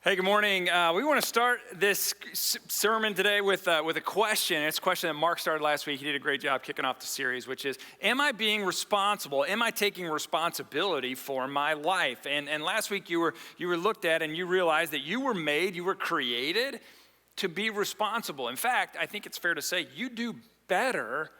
Hey, good morning. We want to start this sermon today with a question. It's a question that Mark started last week. He did a great job kicking off the series, which is, am I being responsible? Am I taking responsibility for my life? And last week you were looked at and you realized that you were made, you were created to be responsible. In fact, I think it's fair to say you do better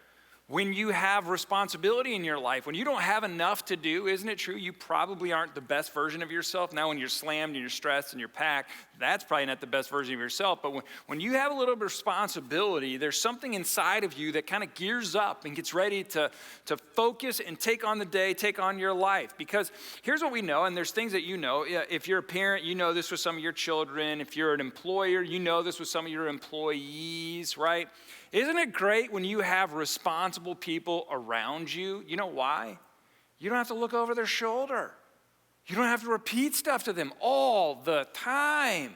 when you have responsibility in your life. When you don't have enough to do, isn't it true? You probably aren't the best version of yourself. Now when you're slammed and you're stressed and you're packed, that's probably not the best version of yourself. But when you have a little bit of responsibility, there's something inside of you that kind of gears up and gets ready to focus and take on the day, take on your life. Because here's what we know, and there's things that you know. If you're a parent, you know this with some of your children. If you're an employer, you know this with some of your employees, right? Isn't it great when you have responsible people around you? You know why? You don't have to look over their shoulder. You don't have to repeat stuff to them all the time.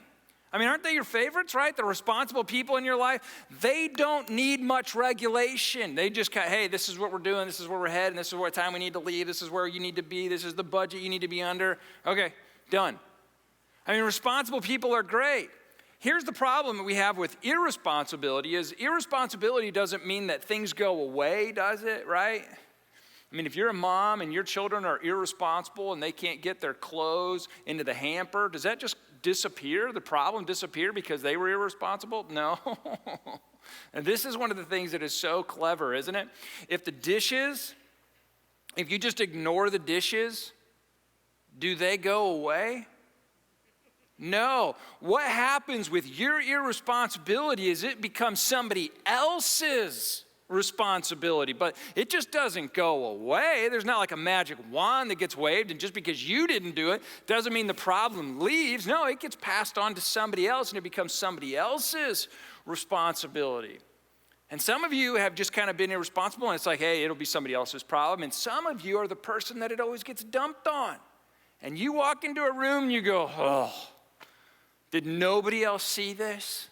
I mean, aren't they your favorites, right? The responsible people in your life, they don't need much regulation. They just hey, this is what we're doing, this is where we're heading, this is what time we need to leave, this is where you need to be, this is the budget you need to be under. Okay, done. I mean, responsible people are great. Here's the problem that we have with irresponsibility is irresponsibility doesn't mean that things go away, does it, right? I mean, if you're a mom and your children are irresponsible and they can't get their clothes into the hamper, does that just disappear? The problem disappear because they were irresponsible? No. And this is one of the things that is so clever, isn't it? If you just ignore the dishes, do they go away? No. What happens with your irresponsibility is it becomes somebody else's responsibility, but it just doesn't go away. There's not like a magic wand that gets waved, and just because you didn't do it doesn't mean the problem leaves. No, it gets passed on to somebody else, and it becomes somebody else's responsibility. And some of you have just kind of been irresponsible, and it's like, hey, it'll be somebody else's problem. And some of you are the person that it always gets dumped on. And you walk into a room and you go, oh, did nobody else see this?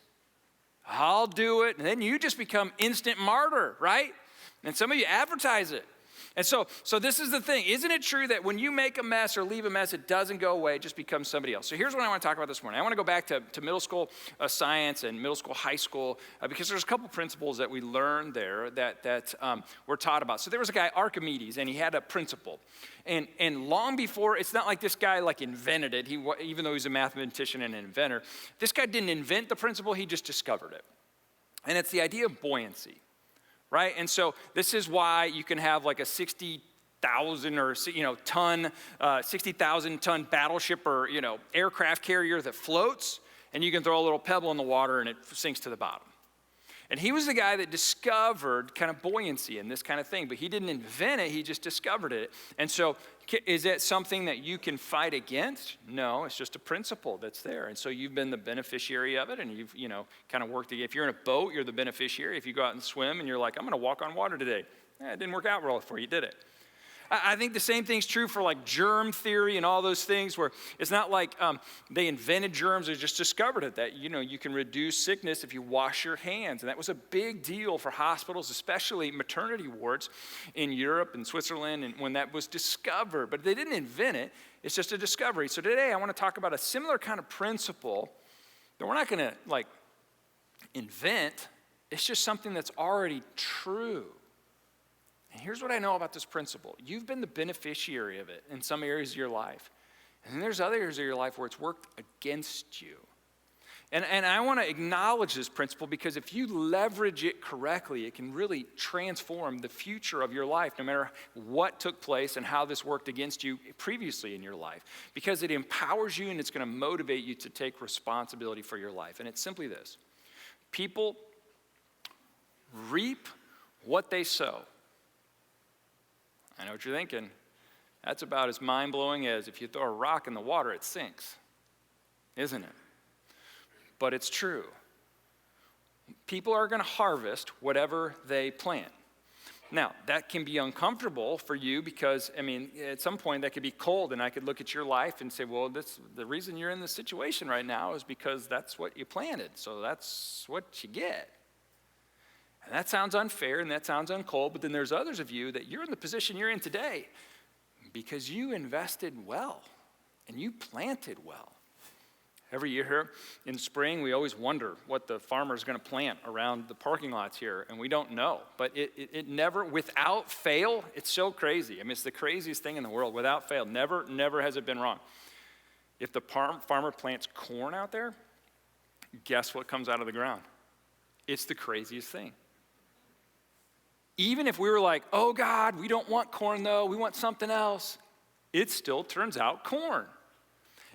I'll do it. And then you just become instant martyr, right? And some of you advertise it. And so this is the thing. Isn't it true that when you make a mess or leave a mess, it doesn't go away, it just becomes somebody else? So here's what I want to talk about this morning. I want to go back to middle school science and middle school, high school, because there's a couple principles that we learned there that we're taught about. So there was a guy, Archimedes, and he had a principle. And long before, it's not like this guy like invented it, even though he's a mathematician and an inventor. This guy didn't invent the principle, he just discovered it. And it's the idea of buoyancy. Right? And so this is why you can have like a 60,000 or 60,000 ton battleship or aircraft carrier that floats, and you can throw a little pebble in the water and it sinks to the bottom. And he was the guy that discovered kind of buoyancy and this kind of thing, but he didn't invent it, he just discovered it. And so is it something that you can fight against? No, it's just a principle that's there. And so you've been the beneficiary of it, and you've, kind of worked together. If you're in a boat, you're the beneficiary. If you go out and swim and you're like, I'm going to walk on water today. It didn't work out well for you, did it? I think the same thing's true for like germ theory and all those things where it's not like they invented germs, they just discovered it, that you can reduce sickness if you wash your hands. And that was a big deal for hospitals, especially maternity wards in Europe and Switzerland, and when that was discovered. But they didn't invent it, it's just a discovery. So today I want to talk about a similar kind of principle that we're not going to like invent, it's just something that's already true. And here's what I know about this principle. You've been the beneficiary of it in some areas of your life. And then there's other areas of your life where it's worked against you. And I want to acknowledge this principle because if you leverage it correctly, it can really transform the future of your life, no matter what took place and how this worked against you previously in your life. Because it empowers you and it's going to motivate you to take responsibility for your life. And it's simply this. People reap what they sow. I know what you're thinking. That's about as mind-blowing as if you throw a rock in the water, it sinks. Isn't it? But it's true. People are going to harvest whatever they plant. Now, that can be uncomfortable for you because, at some point that could be cold, and I could look at your life and say, well, the reason you're in this situation right now is because that's what you planted, so that's what you get. And that sounds unfair and that sounds uncold, but then there's others of you that you're in the position you're in today because you invested well and you planted well. Every year here in spring, we always wonder what the farmer's going to plant around the parking lots here, and we don't know. But it never, without fail, it's so crazy. I mean, it's the craziest thing in the world. Without fail, never has it been wrong. If the farmer plants corn out there, guess what comes out of the ground? It's the craziest thing. Even if we were like, oh God, we don't want corn though, we want something else, it still turns out corn.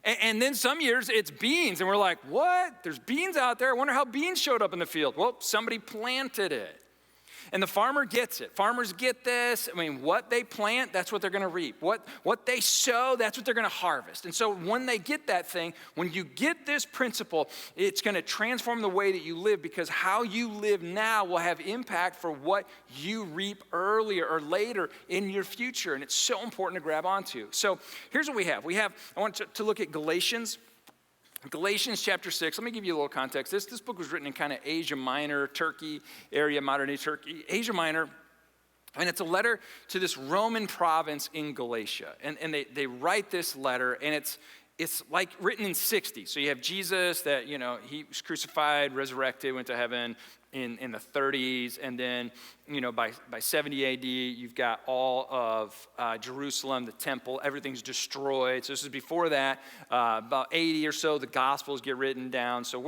And then some years it's beans, and we're like, what? There's beans out there. I wonder how beans showed up in the field. Well, somebody planted it. And the farmer gets it. Farmers get this. I mean, what they plant, that's what they're going to reap. What they sow, that's what they're going to harvest. And so when they get that thing, when you get this principle, it's going to transform the way that you live, because how you live now will have impact for what you reap earlier or later in your future. And it's so important to grab onto. So here's what we have. I want to look at Galatians chapter 6. Let me give you a little context. This book was written in kind of Asia Minor, Turkey area, modern day Turkey, Asia Minor. And it's a letter to this Roman province in Galatia. And they write this letter, and it's like written in 60. So you have Jesus that, he was crucified, resurrected, went to heaven in the 30s. And then, by 70 AD, you've got all of Jerusalem, the temple, everything's destroyed. So this is before that. About 80 or so, the Gospels get written down. So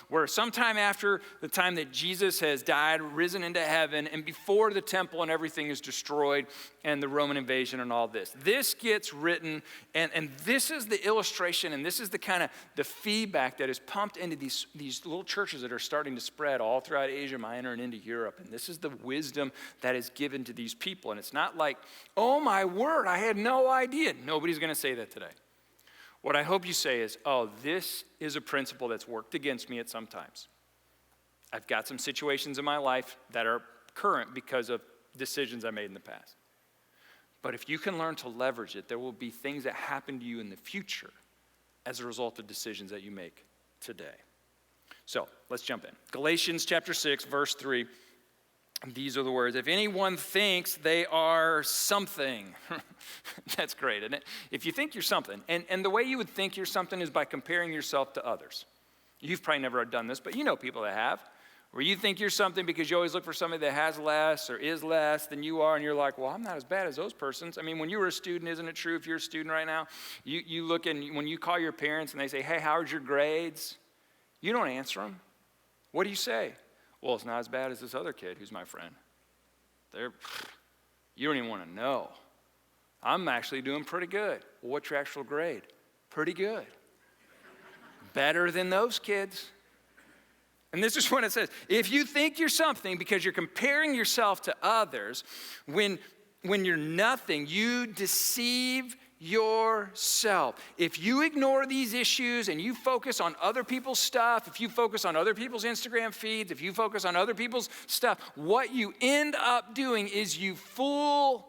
we're sometime after the time that Jesus has died, risen into heaven, and before the temple and everything is destroyed, and the Roman invasion and all this. This gets written, and this is the illustration, and this is the kind of the feedback that is pumped into these little churches that are starting to spread all throughout Asia Minor and into Europe. And this is the wisdom that is given to these people. And it's not like, oh my word, I had no idea. Nobody's going to say that today. What I hope you say is, oh, this is a principle that's worked against me at some times. I've got some situations in my life that are current because of decisions I made in the past. But if you can learn to leverage it, there will be things that happen to you in the future as a result of decisions that you make today. So let's jump in. Galatians chapter 6, verse 3. These are the words. If anyone thinks they are something, that's great, isn't it? If you think you're something, and the way you would think you're something is by comparing yourself to others. You've probably never done this, but you know people that have. Where you think you're something because you always look for somebody that has less or is less than you are, and you're like, well, I'm not as bad as those persons. I mean, when you were a student, isn't it true? If you're a student right now, you look, and when you call your parents and they say, hey, how's your grades? You don't answer them. What do you say? Well, it's not as bad as this other kid who's my friend. You don't even want to know. I'm actually doing pretty good. Well, what's your actual grade? Pretty good. Better than those kids. And this is what it says. If you think you're something because you're comparing yourself to others, when you're nothing, you deceive yourself. If you ignore these issues and you focus on other people's stuff, if you focus on other people's Instagram feeds, if you focus on other people's stuff, what you end up doing is you fool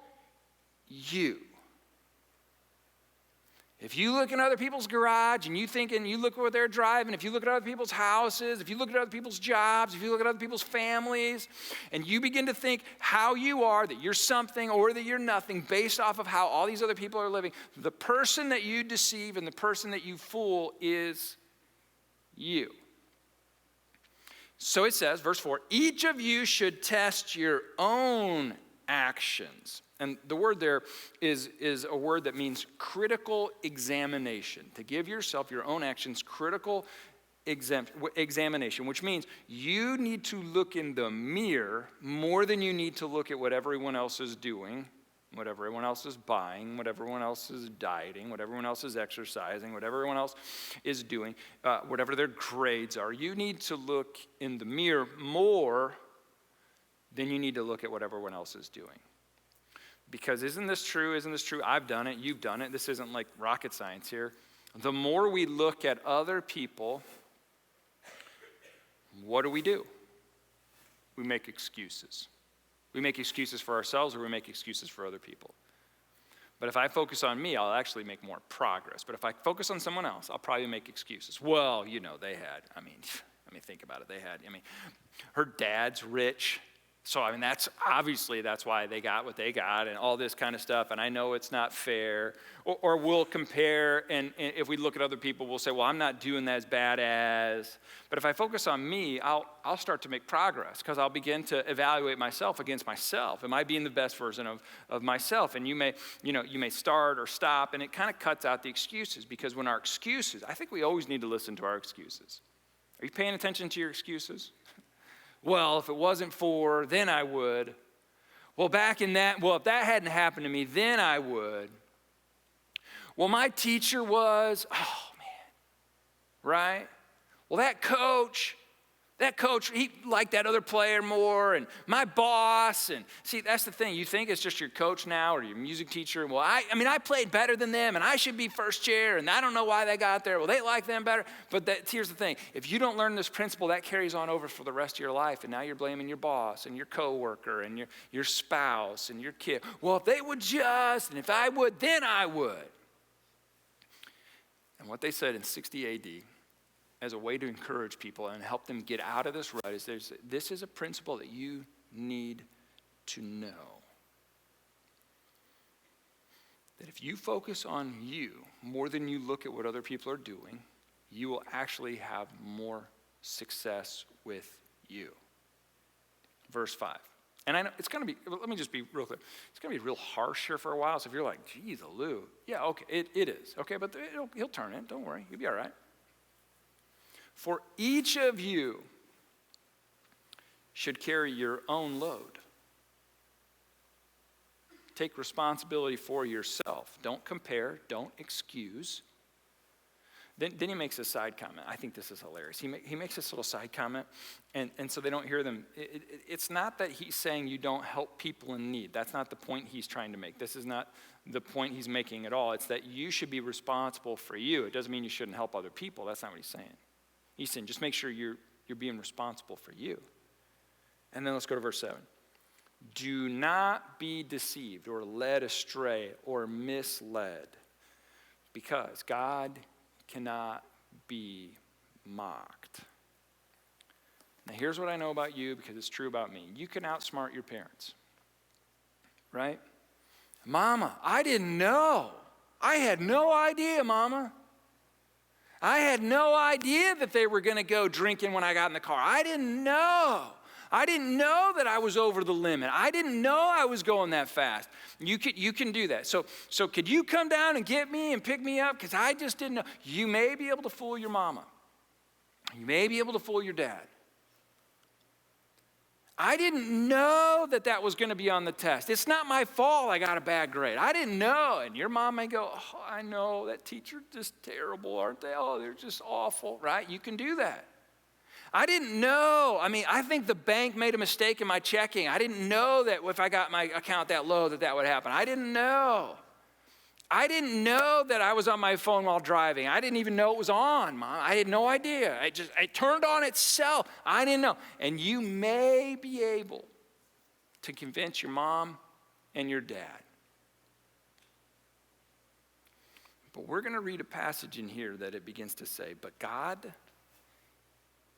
you. If you look in other people's garage and you look what they're driving, if you look at other people's houses, if you look at other people's jobs, if you look at other people's families, and you begin to think how you are, that you're something or that you're nothing based off of how all these other people are living, the person that you deceive and the person that you fool is you. So it says, verse 4, each of you should test your own actions. And the word there is a word that means critical examination. To give yourself, your own actions, critical examination, which means you need to look in the mirror more than you need to look at what everyone else is doing, what everyone else is buying, what everyone else is dieting, what everyone else is exercising, what everyone else is doing, whatever their grades are. You need to look in the mirror more than you need to look at what everyone else is doing. Because isn't this true? Isn't this true? I've done it. You've done it. This isn't like rocket science here. The more we look at other people, what do? We make excuses. We make excuses for ourselves, or we make excuses for other people. But if I focus on me, I'll actually make more progress. But if I focus on someone else, I'll probably make excuses. Well, they had, think about it. They had, her dad's rich. So, I mean, that's why they got what they got and all this kind of stuff. And I know it's not fair. Or we'll compare, and if we look at other people, we'll say, well, I'm not doing that as bad as. But if I focus on me, I'll start to make progress because I'll begin to evaluate myself against myself. Am I being the best version of myself? And you may start or stop, and it kind of cuts out the excuses because when our excuses, I think we always need to listen to our excuses. Are you paying attention to your excuses? Well, if it wasn't for, then I would. Well, if that hadn't happened to me, then I would. Well, my teacher was, oh man, right? Well, that coach, he liked that other player more, and my boss, and see, that's the thing. You think it's just your coach now or your music teacher. Well, I played better than them, and I should be first chair, and I don't know why they got there. Well, they like them better. But here's the thing. If you don't learn this principle, that carries on over for the rest of your life, and now you're blaming your boss and your coworker and your spouse and your kid. Well, if they would just, and if I would, then I would. And what they said in 60 AD, as a way to encourage people and help them get out of this rut, is this is a principle that you need to know. That if you focus on you more than you look at what other people are doing, you will actually have more success with you. Verse 5. And I know it's going to be, let me just be real clear. It's going to be real harsh here for a while. So if you're like, geez, Lou. Yeah, okay, it is. Okay, but he'll turn it. Don't worry. You'll be all right. For each of you should carry your own load. Take responsibility for yourself. Don't compare. Don't excuse. Then he makes a side comment. I think this is hilarious. He makes this little side comment, and so they don't hear them. It's not that he's saying you don't help people in need. That's not the point he's trying to make. This is not the point he's making at all. It's that you should be responsible for you. It doesn't mean you shouldn't help other people. That's not what he's saying. He's saying just make sure you're being responsible for you. And then let's go to verse 7. Do not be deceived or led astray or misled, because God cannot be mocked. Now here's what I know about you because it's true about me. You can outsmart your parents, right? Mama, I didn't know. I had no idea, Mama. I had no idea that they were going to go drinking when I got in the car. I didn't know. I didn't know that I was over the limit. I didn't know I was going that fast. You can do that. So could you come down and get me and pick me up? Because I just didn't know. You may be able to fool your mama. You may be able to fool your dad. I didn't know that was going to be on the test. It's not my fault I got a bad grade. I didn't know. And your mom may go, oh, I know, that teacher's just terrible, aren't they? Oh, they're just awful, right? You can do that. I didn't know. I think the bank made a mistake in my checking. I didn't know that if I got my account that low that would happen. I didn't know. I didn't know that I was on my phone while driving. I didn't even know it was on, Mom. I had no idea. It turned on itself. I didn't know. And you may be able to convince your mom and your dad. But we're going to read a passage in here that it begins to say, but God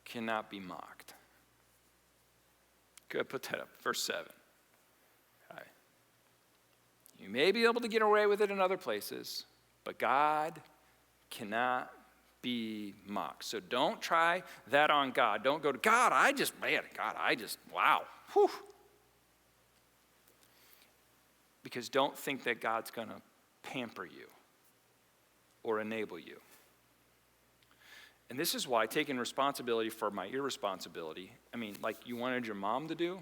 cannot be mocked. Good, put that up. Verse 7. Okay. You may be able to get away with it in other places, but God cannot be mocked. So don't try that on God. Don't go to God, wow. Whew. Because don't think that God's going to pamper you or enable you. And this is why taking responsibility for my irresponsibility, like you wanted your mom to do.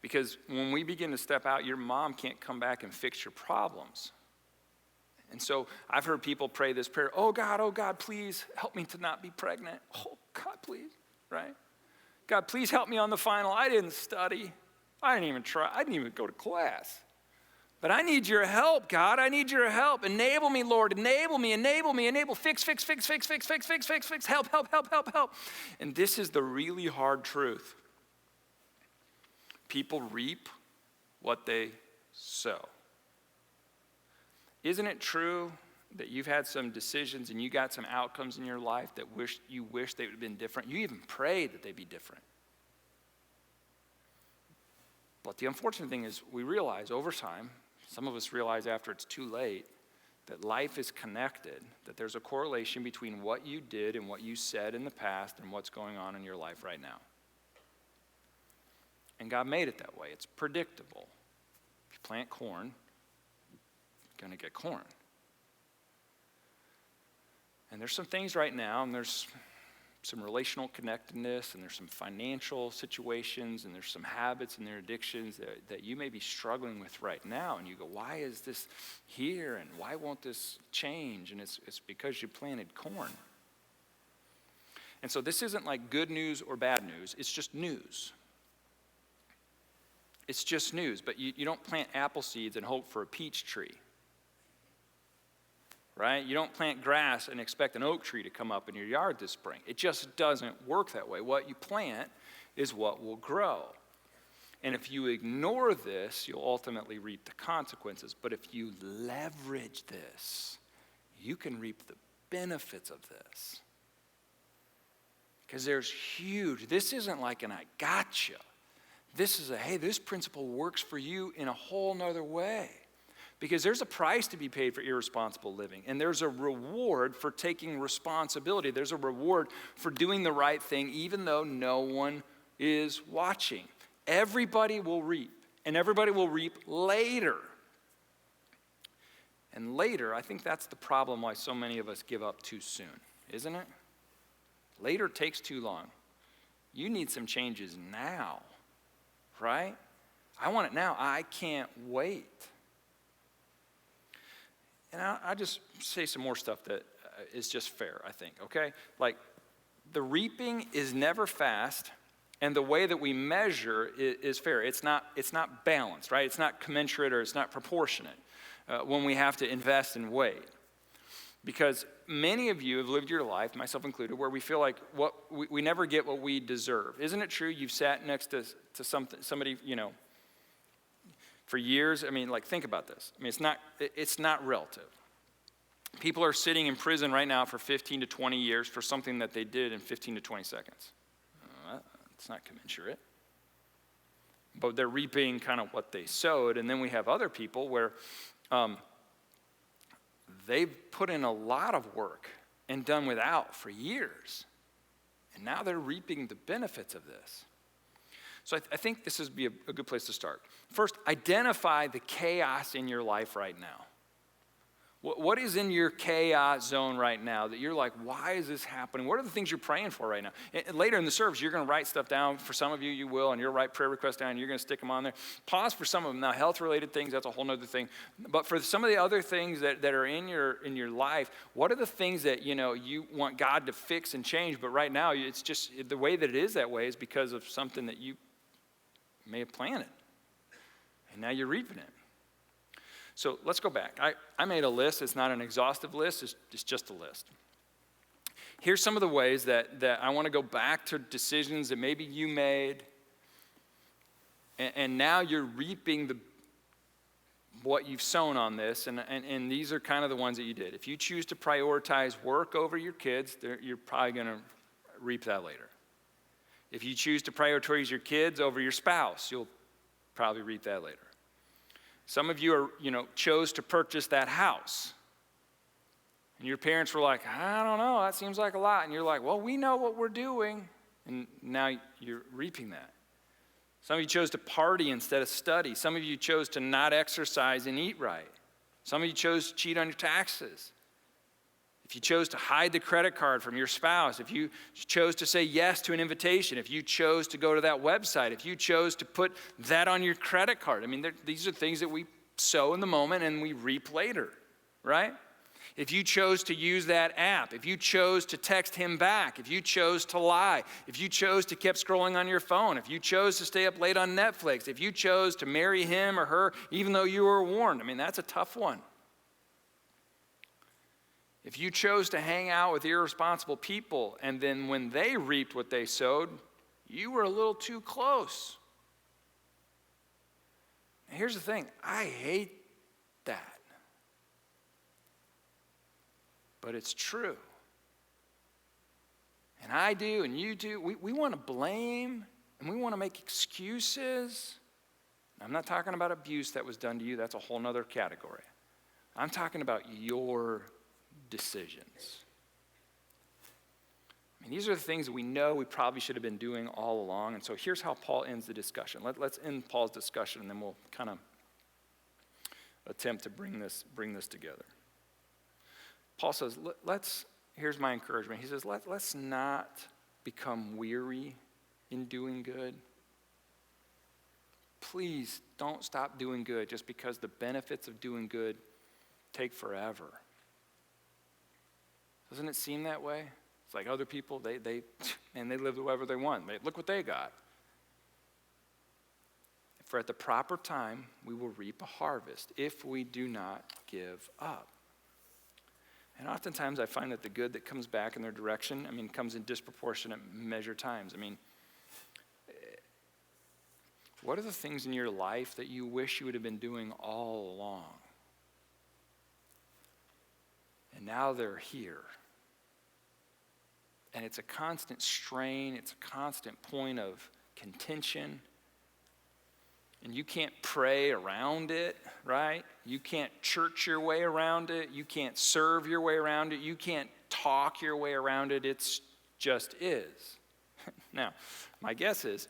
Because when we begin to step out, your mom can't come back and fix your problems. And so I've heard people pray this prayer, oh God, please help me to not be pregnant. Oh God, please, right? God, please help me on the final. I didn't study. I didn't even try. I didn't even go to class. But I need your help, God. I need your help. Enable me, Lord. Enable me. Fix. Help. And this is the really hard truth. People reap what they sow. Isn't it true that you've had some decisions and you got some outcomes in your life that you wish they would have been different? You even prayed that they'd be different. But the unfortunate thing is we realize over time, some of us realize after it's too late, that life is connected, that there's a correlation between what you did and what you said in the past and what's going on in your life right now. And God made it that way. It's predictable. If you plant corn, you're going to get corn. And there's some things right now, and there's some relational connectedness, and there's some financial situations, and there's some habits and their addictions that you may be struggling with right now. And you go, why is this here? And why won't this change? And it's because you planted corn. And so this isn't like good news or bad news. It's just news. It's just news. But you don't plant apple seeds and hope for a peach tree. Right? You don't plant grass and expect an oak tree to come up in your yard this spring. It just doesn't work that way. What you plant is what will grow. And if you ignore this, you'll ultimately reap the consequences. But if you leverage this, you can reap the benefits of this. Because there's huge, this isn't like an I gotcha. This is hey, this principle works for you in a whole nother way. Because there's a price to be paid for irresponsible living, and there's a reward for taking responsibility. There's a reward for doing the right thing even though no one is watching. Everybody will reap, and everybody will reap later. And later, I think that's the problem why so many of us give up too soon, isn't it? Later takes too long. You need some changes now, right? I want it now. I can't wait. And I'll just say some more stuff that is just fair, I think, okay? Like, the reaping is never fast, and the way that we measure is fair. It's not balanced, right? It's not commensurate or it's not proportionate when we have to invest and wait. Because many of you have lived your life, myself included, where we feel like we never get what we deserve. Isn't it true? You've sat next to somebody, for years. I mean, like, think about this. I mean, it's not relative. People are sitting in prison right now for 15 to 20 years for something that they did in 15 to 20 seconds. It's not commensurate. But they're reaping kind of what they sowed. And then we have other people where they've put in a lot of work and done without for years. And now they're reaping the benefits of this. So I think this would be a good place to start. First, identify the chaos in your life right now. What is in your chaos zone right now that you're like, why is this happening? What are the things you're praying for right now? And later in the service, you're going to write stuff down. For some of you, you will, and you'll write prayer requests down, and you're going to stick them on there. Pause for some of them. Now, health-related things, that's a whole other thing. But for some of the other things that are in your life, what are the things that, you want God to fix and change? But right now, it's just the way that it is that way is because of something that you may have planted, and now you're reaping it. So let's go back. I made a list. It's not an exhaustive list. It's just a list. Here's some of the ways that I want to go back to decisions that maybe you made, and now you're reaping what you've sown on this, and these are kind of the ones that you did. If you choose to prioritize work over your kids, you're probably going to reap that later. If you choose to prioritize your kids over your spouse, you'll probably reap that later. Some of you chose to purchase that house. And your parents were like, I don't know, that seems like a lot. And you're like, well, we know what we're doing. And now you're reaping that. Some of you chose to party instead of study. Some of you chose to not exercise and eat right. Some of you chose to cheat on your taxes. If you chose to hide the credit card from your spouse, if you chose to say yes to an invitation, if you chose to go to that website, if you chose to put that on your credit card, I mean, these are things that we sow in the moment and we reap later, right? If you chose to use that app, if you chose to text him back, if you chose to lie, if you chose to keep scrolling on your phone, if you chose to stay up late on Netflix, if you chose to marry him or her even though you were warned, I mean, that's a tough one. If you chose to hang out with irresponsible people and then when they reaped what they sowed, you were a little too close. And here's the thing, I hate that. But it's true. And I do and you do. We want to blame and we want to make excuses. I'm not talking about abuse that was done to you. That's a whole nother category. I'm talking about your decisions. I mean, these are the things that we know we probably should have been doing all along. And so here's how Paul ends the discussion. Let's end Paul's discussion, and then we'll kind of attempt to bring this together. Paul says, here's my encouragement. He says, let's not become weary in doing good. Please don't stop doing good just because the benefits of doing good take forever. Doesn't it seem that way? It's like other people, they live whatever they want. Look what they got. For at the proper time, we will reap a harvest if we do not give up. And oftentimes I find that the good that comes back in their direction, comes in disproportionate measure times. What are the things in your life that you wish you would have been doing all along? And now they're here. And it's a constant strain. It's a constant point of contention. And you can't pray around it, right? You can't church your way around it. You can't serve your way around it. You can't talk your way around it. It's just is. Now, my guess is,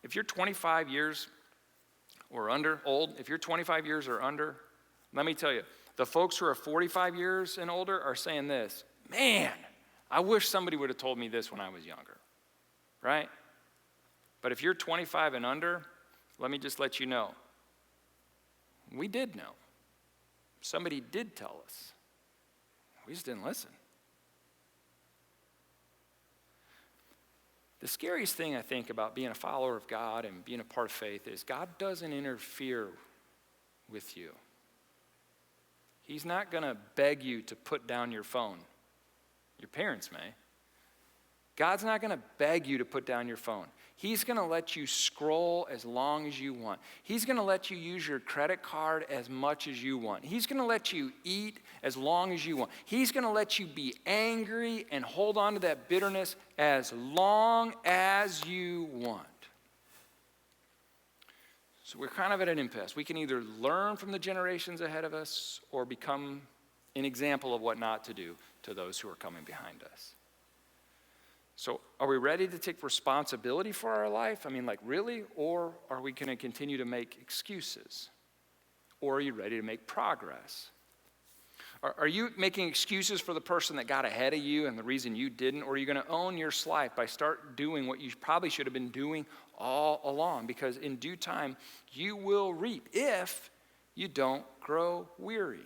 if you're 25 years or old, if you're 25 years or under, let me tell you, the folks who are 45 years and older are saying this, man, I wish somebody would have told me this when I was younger, right? But if you're 25 and under, let me just let you know, we did know. Somebody did tell us. We just didn't listen. The scariest thing I think about being a follower of God and being a part of faith is God doesn't interfere with you. He's not going to beg you to put down your phone. Your parents may. God's not going to beg you to put down your phone. He's going to let you scroll as long as you want. He's going to let you use your credit card as much as you want. He's going to let you eat as long as you want. He's going to let you be angry and hold on to that bitterness as long as you want. So we're kind of at an impasse. We can either learn from the generations ahead of us or become an example of what not to do to those who are coming behind us. So are we ready to take responsibility for our life? Really? Or are we going to continue to make excuses? Or are you ready to make progress? Are you making excuses for the person that got ahead of you and the reason you didn't? Or are you going to own your life by start doing what you probably should have been doing all along? Because in due time, you will reap if you don't grow weary.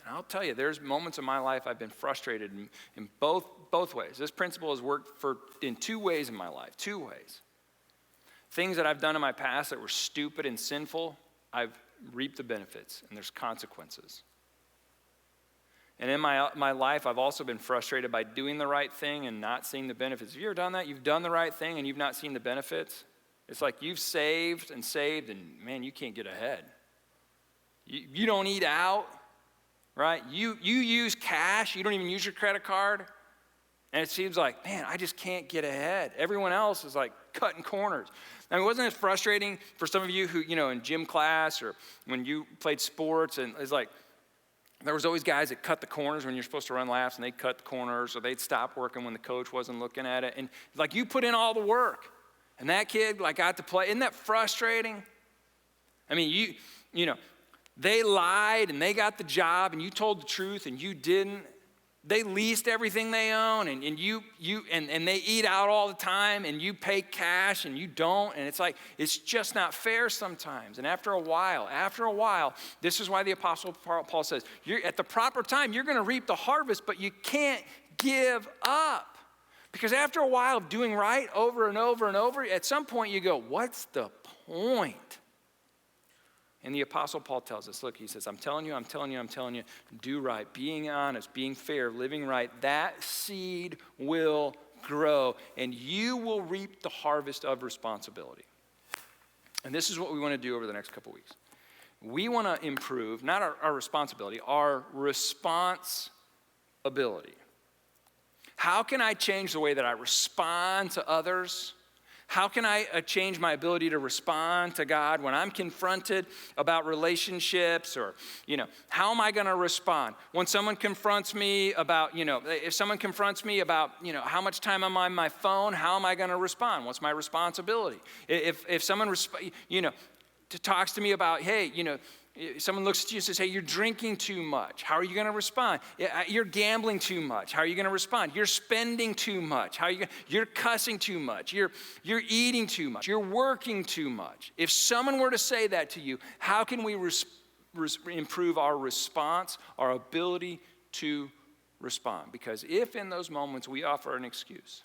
And I'll tell you, there's moments in my life I've been frustrated in both ways. This principle has worked in two ways in my life, two ways. Things that I've done in my past that were stupid and sinful, I've reaped the benefits, and there's consequences. And in my life, I've also been frustrated by doing the right thing and not seeing the benefits. Have you ever done that? You've done the right thing and you've not seen the benefits? It's like you've saved, and man, you can't get ahead. You don't eat out, right? You use cash. You don't even use your credit card. And it seems like, man, I just can't get ahead. Everyone else is like cutting corners. Wasn't it frustrating for some of you who, in gym class or when you played sports, and it's like, there was always guys that cut the corners when you're supposed to run laps, and they'd cut the corners, or they'd stop working when the coach wasn't looking at it. And like, you put in all the work, and that kid got to play. Isn't that frustrating? They lied and they got the job, and you told the truth and you didn't. They leased everything they own, and they eat out all the time, and you pay cash and you don't, and it's just not fair sometimes. And after a while, this is why the Apostle Paul says, at the proper time, you're going to reap the harvest, but you can't give up. Because after a while of doing right over and over and over, at some point you go, what's the point? And the Apostle Paul tells us, look, he says, I'm telling you, do right, being honest, being fair, living right, that seed will grow, and you will reap the harvest of responsibility. And this is what we want to do over the next couple weeks. We want to improve, not our responsibility, our responsibility. How can I change the way that I respond to others How can I change my ability to respond to God when I'm confronted about relationships or, how am I going to respond? When someone confronts me about, if someone confronts me about, how much time I'm on my phone, how am I going to respond? What's my responsibility? If someone, talks to me about, hey, someone looks at you and says, hey, you're drinking too much. How are you going to respond? You're gambling too much. How are you going to respond? You're spending too much. You're cussing too much. You're eating too much. You're working too much. If someone were to say that to you, how can we improve our response, our ability to respond? Because if in those moments we offer an excuse,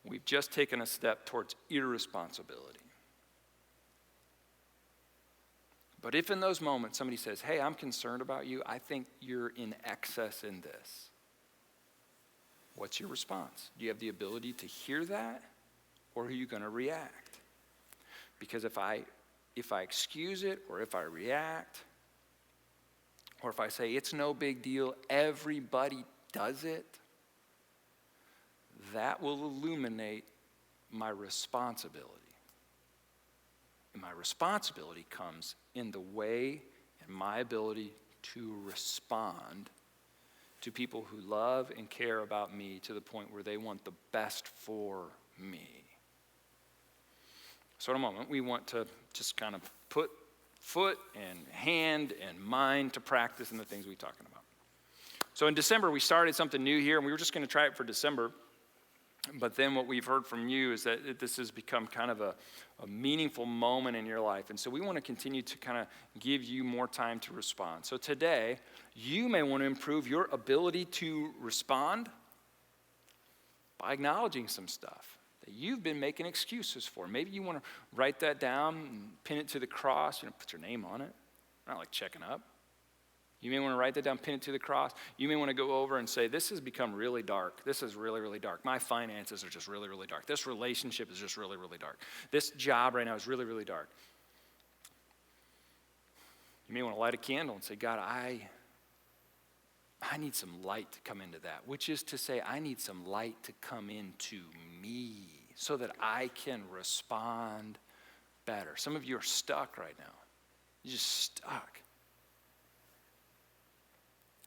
we've just taken a step towards irresponsibility. But if in those moments somebody says, hey, I'm concerned about you, I think you're in excess in this, what's your response? Do you have the ability to hear that, or are you going to react? Because if I excuse it, or if I react, or if I say it's no big deal, everybody does it, that will illuminate my responsibility. And my responsibility comes in the way and my ability to respond to people who love and care about me to the point where they want the best for me. So in a moment, we want to just kind of put foot and hand and mind to practice in the things we're talking about. So in December, we started something new here, and we were just going to try it for December. But then what we've heard from you is that this has become kind of a meaningful moment in your life. And so we want to continue to kind of give you more time to respond. So today, you may want to improve your ability to respond by acknowledging some stuff that you've been making excuses for. Maybe you want to write that down and pin it to the cross, put your name on it. Not like checking up. You may want to write that down, pin it to the cross. You may want to go over and say, this has become really dark. This is really, really dark. My finances are just really, really dark. This relationship is just really, really dark. This job right now is really, really dark. You may want to light a candle and say, God, I need some light to come into that, which is to say, I need some light to come into me so that I can respond better. Some of you are stuck right now. You're just stuck.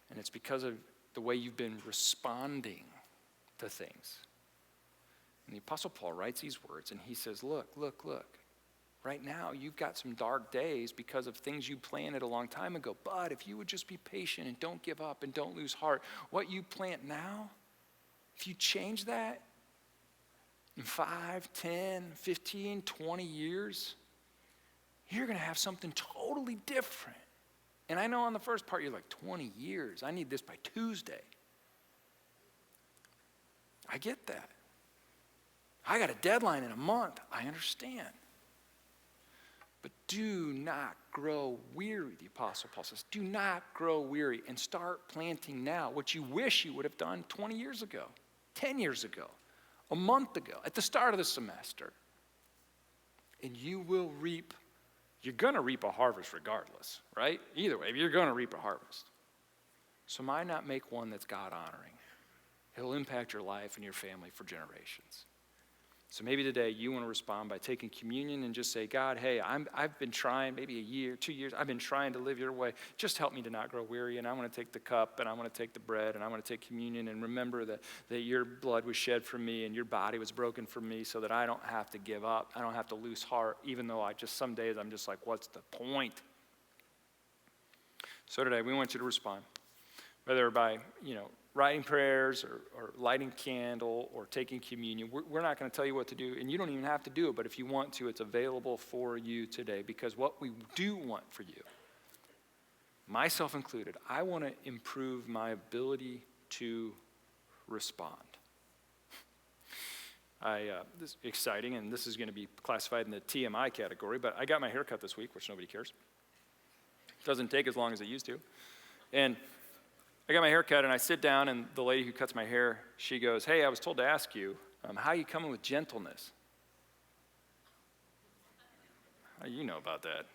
And it's because of the way you've been responding to things. And the Apostle Paul writes these words, and he says, look. Right now, you've got some dark days because of things you planted a long time ago. But if you would just be patient and don't give up and don't lose heart, what you plant now, if you change that in 5, 10, 15, 20 years, you're going to have something totally different. And I know on the first part, you're like, 20 years. I need this by Tuesday. I get that. I got a deadline in a month. I understand. But do not grow weary, the Apostle Paul says. Do not grow weary and start planting now what you wish you would have done 20 years ago, 10 years ago, a month ago, at the start of the semester. And you will reap. You're going to reap a harvest regardless, right? Either way, you're going to reap a harvest. So why not make one that's God-honoring? It'll impact your life and your family for generations. So maybe today you want to respond by taking communion and just say, God, hey, I've been trying, maybe a year, 2 years, I've been trying to live your way. Just help me to not grow weary, and I want to take the cup, and I want to take the bread, and I want to take communion and remember that your blood was shed for me and your body was broken for me so that I don't have to give up. I don't have to lose heart, even though some days I'm just like, what's the point? So today we want you to respond, whether by, writing prayers or lighting a candle or taking communion. We're not going to tell you what to do, and you don't even have to do it, but if you want to, it's available for you today, because what we do want for you, myself included, I want to improve my ability to respond. This is exciting, and this is going to be classified in the TMI category, but I got my hair cut this week, which nobody cares. It doesn't take as long as it used to. And I got my hair cut, and I sit down, and the lady who cuts my hair, she goes, hey, I was told to ask you, how are you coming with gentleness? How do you know about that?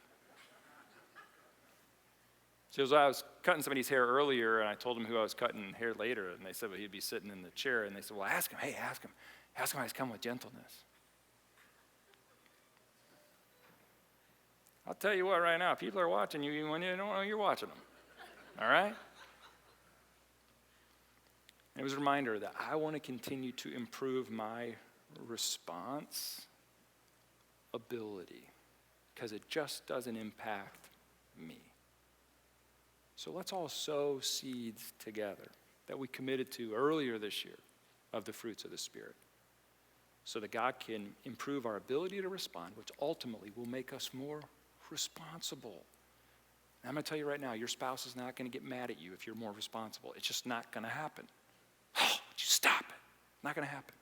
She goes, I was cutting somebody's hair earlier, and I told him who I was cutting hair later, and they said, well, he'd be sitting in the chair, and they said, well, ask him, How can I come with gentleness? I'll tell you what right now, people are watching you even when you don't know you're watching them. All right? It was a reminder that I want to continue to improve my response ability because it just doesn't impact me. So let's all sow seeds together that we committed to earlier this year of the fruits of the Spirit so that God can improve our ability to respond, which ultimately will make us more responsible. And I'm going to tell you right now, your spouse is not going to get mad at you if you're more responsible. It's just not going to happen. Oh, would you stop it? Not going to happen.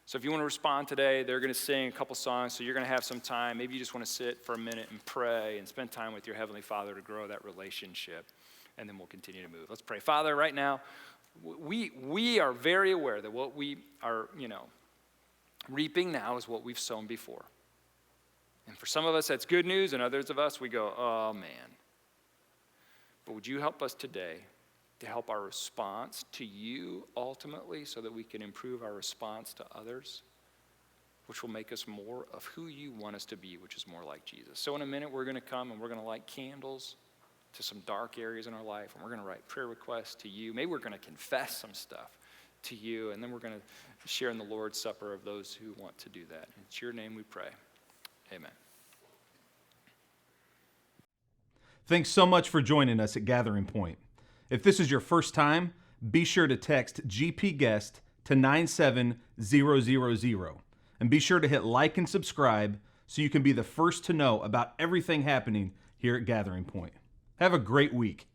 So if you want to respond today, they're going to sing a couple songs, so you're going to have some time. Maybe you just want to sit for a minute and pray and spend time with your Heavenly Father to grow that relationship, and then we'll continue to move. Let's pray. Father, right now, we are very aware that what we are, reaping now is what we've sown before. And for some of us, that's good news, and others of us, we go, oh, man. But would you help us today to help our response to you ultimately so that we can improve our response to others, which will make us more of who you want us to be, which is more like Jesus. So in a minute, we're going to come and we're going to light candles to some dark areas in our life, and we're going to write prayer requests to you. Maybe we're going to confess some stuff to you, and then we're going to share in the Lord's Supper of those who want to do that. It's your name we pray. Amen. Thanks so much for joining us at Gathering Point. If this is your first time, be sure to text GPGuest to 97000. And be sure to hit like and subscribe so you can be the first to know about everything happening here at Gathering Point. Have a great week.